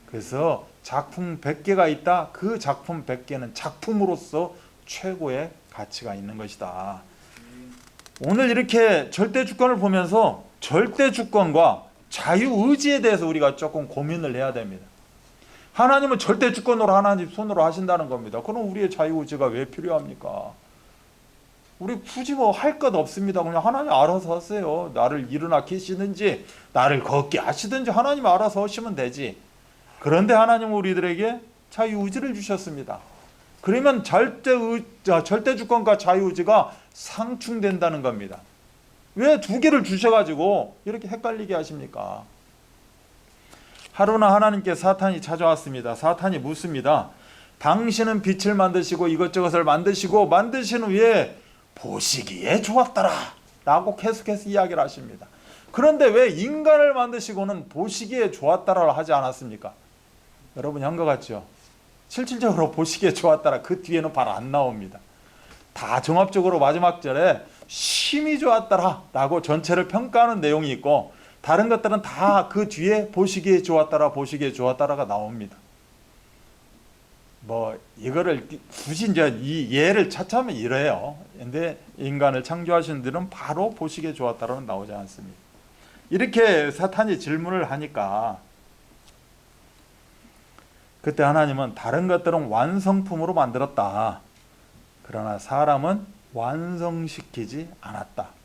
그래서 작품 100개가 있다. 그 작품 100개는 작품으로서 최고의 가치가 있는 것이다. 오늘 이렇게 절대 주권을 보면서 절대 주권과 자유의지에 대해서 우리가 조금 고민을 해야 됩니다. 하나님은 절대 주권으로 하나님 손으로 하신다는 겁니다. 그럼 우리의 자유의지가 왜 필요합니까? 우리 굳이 뭐 할 것 없습니다. 그냥 하나님 알아서 하세요. 나를 일어나게 하시든지 나를 걷게 하시든지 하나님 알아서 하시면 되지. 그런데 하나님은 우리들에게 자유의지를 주셨습니다. 그러면 절대 주권과 자유의지가 상충된다는 겁니다. 왜 두 개를 주셔가지고 이렇게 헷갈리게 하십니까? 하루는 하나님께 사탄이 찾아왔습니다. 사탄이 묻습니다. 당신은 빛을 만드시고 이것저것을 만드신 후에 보시기에 좋았더라 라고 계속해서 이야기를 하십니다. 그런데 왜 인간을 만드시고는 보시기에 좋았다라고 하지 않았습니까? 여러분이 한 것 같죠? 실질적으로 보시기에 좋았다라 그 뒤에는 바로 안 나옵니다. 다 종합적으로 마지막 절에 심히 좋았다라 라고 전체를 평가하는 내용이 있고, 다른 것들은 다 그 뒤에 보시기에 좋았다라가 나옵니다. 뭐 이거를 굳이 이제 이 예를 차차하면 이래요. 근데 인간을 창조하신 분들은 바로 보시기에 좋았다라는 나오지 않습니다. 이렇게 사탄이 질문을 하니까 그때 하나님은 다른 것들은 완성품으로 만들었다. 그러나 사람은 완성시키지 않았다.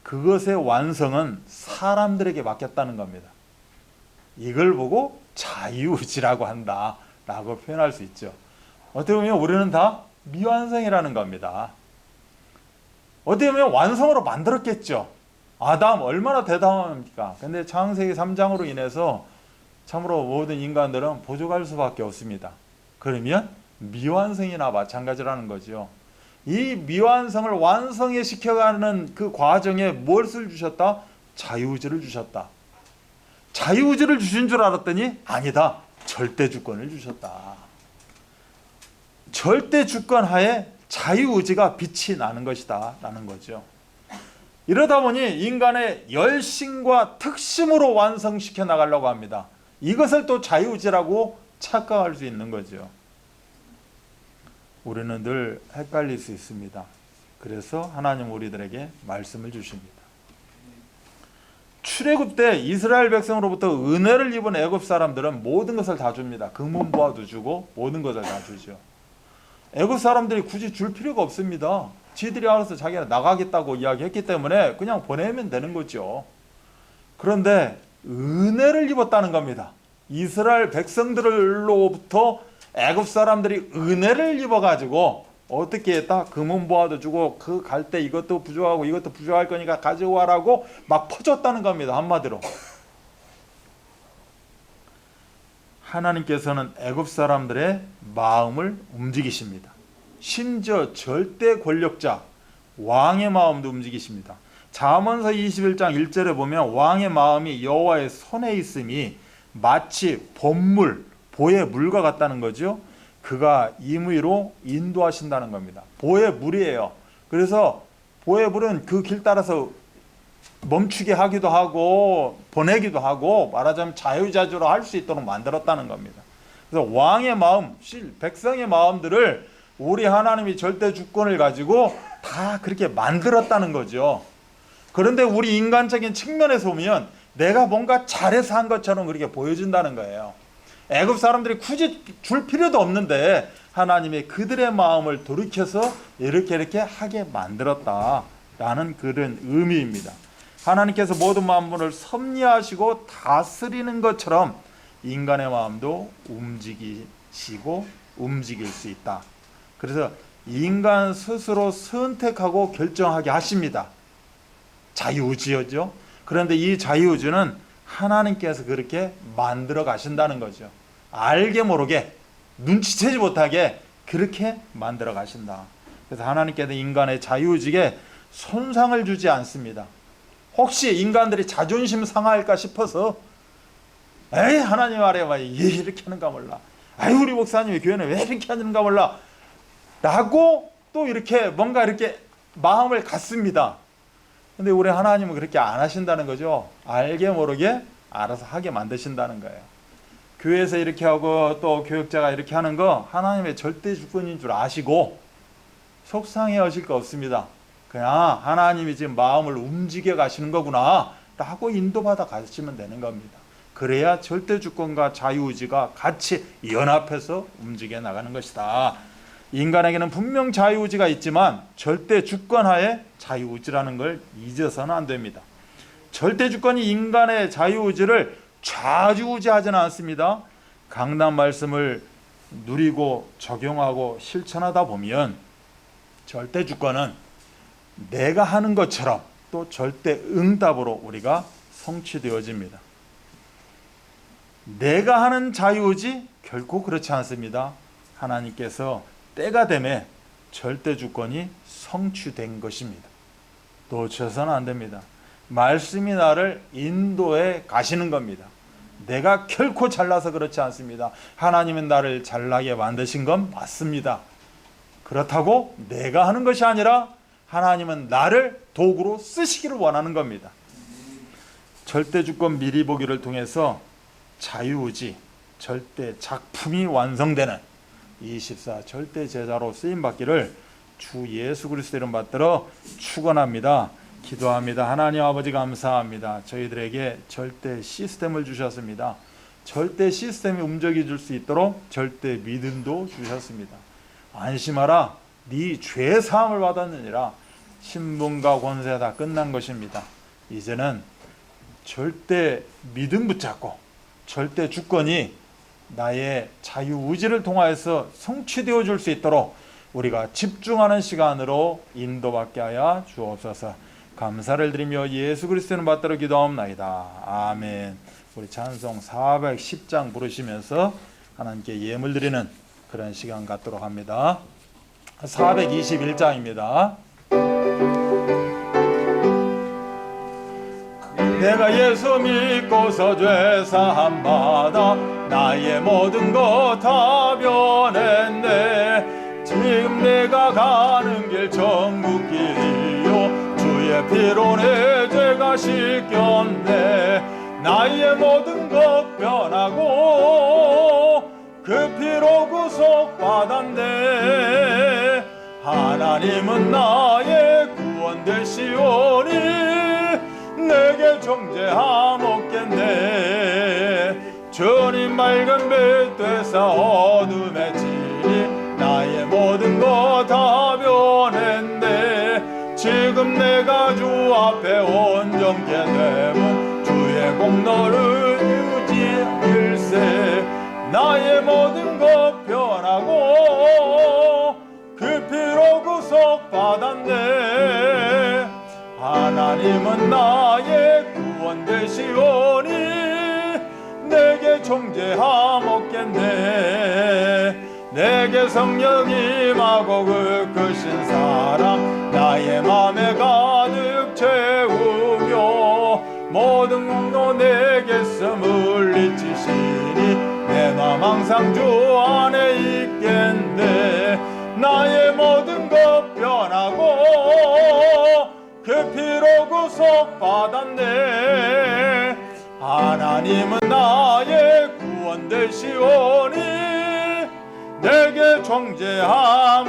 그것의 완성은 사람들에게 맡겼다는 겁니다. 이걸 보고 자유의지라고 한다 라고 표현할 수 있죠. 어떻게 보면 우리는 다 미완성이라는 겁니다. 어떻게 보면 완성으로 만들었겠죠. 아담 얼마나 대단합니까? 근데 창세기 3장으로 인해서 참으로 모든 인간들은 부족할 수밖에 없습니다. 그러면 미완성이나 마찬가지라는 거죠. 이 미완성을 완성에 시켜가는 그 과정에 무엇을 주셨다? 자유의지를 주셨다. 자유의지를 주신 줄 알았더니 아니다. 절대주권을 주셨다. 절대주권 하에 자유의지가 빛이 나는 것이다 라는 거죠. 이러다 보니 인간의 열심과 특심으로 완성시켜 나가려고 합니다. 이것을 또 자유의지라고 착각할 수 있는 거죠. 우리는 늘 헷갈릴 수 있습니다. 그래서 하나님 우리들에게 말씀을 주십니다. 출애굽 때 이스라엘 백성으로부터 은혜를 입은 애굽 사람들은 모든 것을 다 줍니다. 금은보화도 주고 모든 것을 다 주죠. 애굽 사람들이 굳이 줄 필요가 없습니다. 지들이 알아서 자기가 나가겠다고 이야기했기 때문에 그냥 보내면 되는 거죠. 그런데 은혜를 입었다는 겁니다. 이스라엘 백성들로부터 애굽 사람들이 은혜를 입어가지고 어떻게 했다? 금은보화도 주고 그 갈 때 이것도 부족하고 이것도 부족할 거니까 가져와라고 막 퍼줬다는 겁니다. 한마디로. 하나님께서는 애굽 사람들의 마음을 움직이십니다. 심지어 절대 권력자 왕의 마음도 움직이십니다. 잠언서 21장 1절에 보면 왕의 마음이 여호와의 손에 있음이 마치 봄물, 보의 물과 같다는 거죠. 그가 임의로 인도하신다는 겁니다. 보의 물이에요. 그래서 보의 물은 그 길 따라서 멈추게 하기도 하고 보내기도 하고 말하자면 자유자주로 할 수 있도록 만들었다는 겁니다. 그래서 왕의 마음, 백성의 마음들을 우리 하나님이 절대 주권을 가지고 다 그렇게 만들었다는 거죠. 그런데 우리 인간적인 측면에서 보면 내가 뭔가 잘해서 한 것처럼 그렇게 보여진다는 거예요. 애굽 사람들이 굳이 줄 필요도 없는데 하나님이 그들의 마음을 돌이켜서 이렇게 하게 만들었다라는 그런 의미입니다. 하나님께서 모든 만물을 섭리하시고 다스리는 것처럼 인간의 마음도 움직이시고 움직일 수 있다. 그래서 인간 스스로 선택하고 결정하게 하십니다. 자유의지죠. 그런데 이 자유의지는 하나님께서 그렇게 만들어 가신다는 거죠. 알게 모르게 눈치채지 못하게 그렇게 만들어 가신다. 그래서 하나님께서 인간의 자유의지에 손상을 주지 않습니다. 혹시 인간들이 자존심 상할까 싶어서 에이 하나님 아래 왜 이렇게 하는가 몰라, 아이 우리 목사님이 교회는 왜 이렇게 하는가 몰라 라고 또 이렇게 뭔가 이렇게 마음을 갖습니다. 근데 우리 하나님은 그렇게 안 하신다는 거죠. 알게 모르게 알아서 하게 만드신다는 거예요. 교회에서 이렇게 하고 또 교육자가 이렇게 하는 거 하나님의 절대 주권인 줄 아시고 속상해 하실 거 없습니다. 그냥 하나님이 지금 마음을 움직여 가시는 거구나 라고 인도받아 가시면 되는 겁니다. 그래야 절대 주권과 자유의지가 같이 연합해서 움직여 나가는 것이다. 인간에게는 분명 자유의지가 있지만 절대 주권하에 자유의지라는 걸 잊어서는 안 됩니다. 절대 주권이 인간의 자유의지를 좌지우지하지는 않습니다. 강단 말씀을 누리고 적용하고 실천하다 보면 절대 주권은 내가 하는 것처럼 또 절대 응답으로 우리가 성취되어집니다. 내가 하는 자유의지 결코 그렇지 않습니다. 하나님께서 때가 되매 절대 주권이 성취된 것입니다. 놓쳐서는 안 됩니다. 말씀이 나를 인도해 가시는 겁니다. 내가 결코 잘나서 그렇지 않습니다. 하나님은 나를 잘나게 만드신 건 맞습니다. 그렇다고 내가 하는 것이 아니라 하나님은 나를 도구로 쓰시기를 원하는 겁니다. 절대 주권 미리 보기를 통해서 자유의지, 절대 작품이 완성되는 24 절대 제자로 쓰임받기를 주 예수 그리스도 이름 받들어 축원합니다. 기도합니다. 하나님 아버지 감사합니다. 저희들에게 절대 시스템을 주셨습니다. 절대 시스템이 움직여 수 있도록 절대 믿음도 주셨습니다. 안심하라, 네 죄 사함을 받았느니라. 신분과 권세 다 끝난 것입니다. 이제는 절대 믿음 붙잡고 절대 주권이 나의 자유의지를 통하여서 성취되어 줄 수 있도록 우리가 집중하는 시간으로 인도받게 하여 주옵소서. 감사를 드리며 예수 그리스도는 받들어 기도하옵나이다. 아멘. 우리 찬송 410장 부르시면서 하나님께 예물 드리는 그런 시간 갖도록 합니다. 421장입니다. 내가 예수 믿고서 죄사함 받아 나의 모든 것 다 변했네. 지금 내가 가는 길 천국 길이요 주의 피로 내 죄가 씻겼네. 나의 모든 것 변하고 그 피로 구속받았네. 하나님은 나의 구원 되시오니 내게 정죄함 없겠네. 주님 맑은 빛 되사 어둠에 지니 나의 모든 것 다 변했네. 지금 내가 주 앞에 온전케 되면 주의 공로를 유지일세. 나의 모든 것 변하고 그 피로 구속받았네. 하나님은 나의 구원 되시오니 내게 정죄함 없겠네. 내게 성령 임하고 크신 사랑 나의 맘에 가득 채우며 모든 공로 내게서 물리치시니 내 맘 항상 주 안에 있겠네. 나의 모든 것 변하고 그 피로 구속받았네. 하나님은 나의 구원 되시오니 내게 정죄함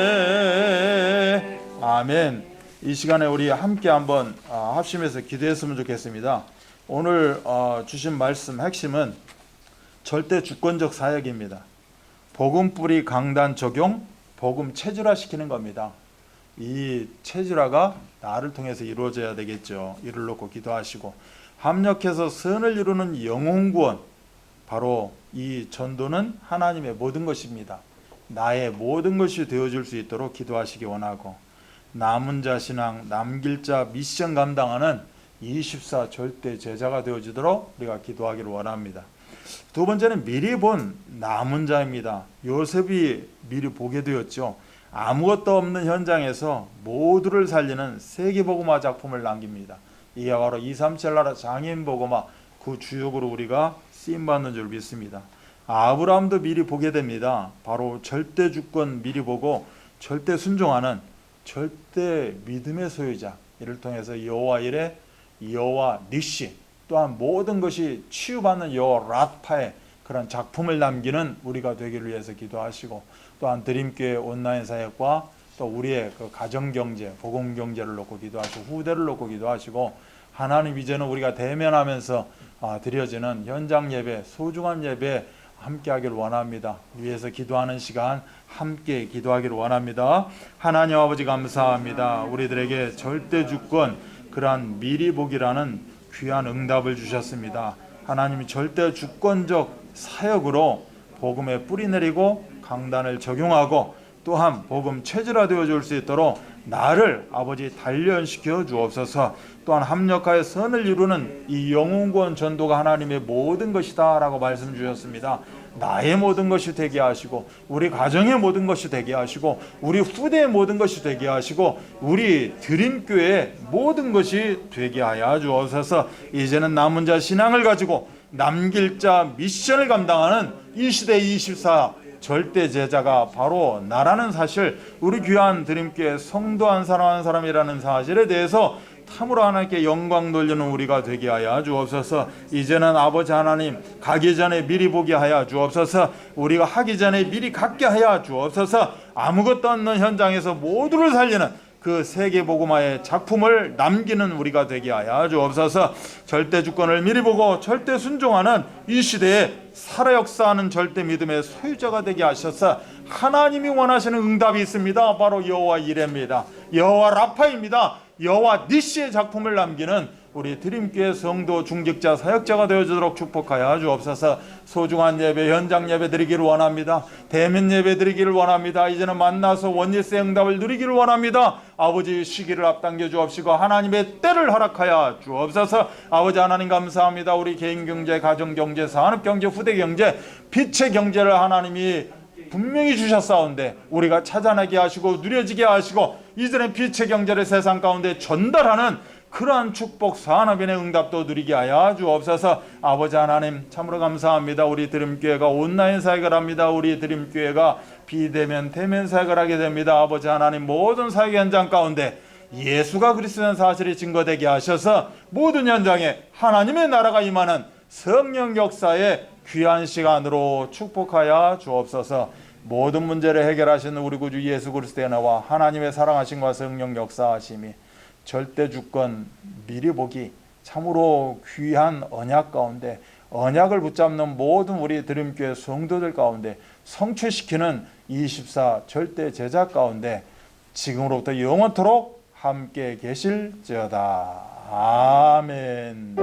없겠네. 아멘. 이 시간에 우리 함께 한번 합심해서 기도했으면 좋겠습니다. 오늘 주신 말씀 핵심은 절대 주권적 사역입니다. 복음 뿌리 강단 적용, 복음 체질화시키는 겁니다. 이 체질화가 나를 통해서 이루어져야 되겠죠. 이를 놓고 기도하시고 합력해서 선을 이루는 영혼구원, 바로 이 전도는 하나님의 모든 것입니다. 나의 모든 것이 되어줄 수 있도록 기도하시기 원하고, 남은 자 신앙, 남길 자 미션 감당하는 24 절대 제자가 되어지도록 우리가 기도하기를 원합니다. 두 번째는 미리 본 남은 자입니다. 요셉이 미리 보게 되었죠. 아무것도 없는 현장에서 모두를 살리는 세계복음화 작품을 남깁니다. 이게 바로 237 나라 장애인복음화 그 주역으로 우리가 쓰임받는 줄 믿습니다. 아브라함도 미리 보게 됩니다. 바로 절대 주권 미리 보고 절대 순종하는 절대 믿음의 소유자, 이를 통해서 여호와 이레, 여호와 니시, 또한 모든 것이 치유받는 여호와 라파의 그런 작품을 남기는 우리가 되기를 위해서 기도하시고, 또한 드림교회 온라인 사역과 또 우리의 그 가정경제, 복음경제를 놓고 기도하시고 후대를 놓고 기도하시고, 하나님 이제는 우리가 대면하면서 드려지는 현장 예배, 소중한 예배 함께 하기를 원합니다. 위에서 기도하는 시간 함께 기도하기를 원합니다. 하나님 아버지 감사합니다. 우리들에게 절대 주권, 그러한 미리 보기라는 귀한 응답을 주셨습니다. 하나님이 절대 주권적 사역으로 복음에 뿌리 내리고 강단을 적용하고 또한 복음 체질화되어 줄 수 있도록 나를 아버지 단련시켜 주옵소서. 또한 합력하여 선을 이루는 이 영혼구원 전도가 하나님의 모든 것이다 라고 말씀 주셨습니다. 나의 모든 것이 되게 하시고 우리 가정의 모든 것이 되게 하시고 우리 후대의 모든 것이 되게 하시고 우리 드림교회의 모든 것이 되게 하여 주옵소서. 이제는 남은 자 신앙을 가지고 남길 자 미션을 감당하는 이 시대 24 절대 제자가 바로 나라는 사실, 우리 귀한 드림교회 성도 한 사람이라는 사실에 대해서 참으로 하나님께 영광 돌리는 우리가 되게 하여 주옵소서. 이제는 아버지 하나님 가기 전에 미리 보게 하여 주옵소서. 우리가 하기 전에 미리 갖게 하여 주옵소서. 아무것도 없는 현장에서 모두를 살리는 그 세계복음화의 작품을 남기는 우리가 되게 하여 주옵소서. 절대 주권을 미리 보고 절대 순종하는 이 시대에 살아 역사하는 절대 믿음의 소유자가 되게 하셔서 하나님이 원하시는 응답이 있습니다. 바로 여호와 이레입니다. 여호와 라파입니다. 여호와 니시의 작품을 남기는 우리 드림교회 성도 중직자 사역자가 되어주도록 축복하여 주옵소서. 소중한 예배 현장 예배 드리기를 원합니다. 대면 예배 드리기를 원합니다. 이제는 만나서 원일세 응답을 누리기를 원합니다. 아버지 시기를 앞당겨 주옵시고 하나님의 때를 허락하여 주옵소서. 아버지 하나님 감사합니다. 우리 개인경제, 가정경제, 산업경제, 후대경제, 빛의 경제를 하나님이 분명히 주셨사온데 우리가 찾아내게 하시고 누려지게 하시고 이전에 빛의 경제를 세상 가운데 전달하는 그러한 축복 산업인의 응답도 누리게 하여 주옵소서. 아버지 하나님 참으로 감사합니다. 우리 드림교회가 온라인 사역을 합니다. 우리 드림교회가 비대면 대면 사역을 하게 됩니다. 아버지 하나님 모든 사역 현장 가운데 예수가 그리스도는 사실이 증거되게 하셔서 모든 현장에 하나님의 나라가 임하는 성령 역사의 귀한 시간으로 축복하여 주옵소서. 모든 문제를 해결하시는 우리 구주 예수 그리스도의 나와 하나님의 사랑하심과 성령 역사하심이 절대 주권 미리 보기 참으로 귀한 언약 가운데 언약을 붙잡는 모든 우리 드림교회 성도들 가운데 성취시키는 24 절대 제자 가운데 지금으로부터 영원토록 함께 계실지어다. 아멘.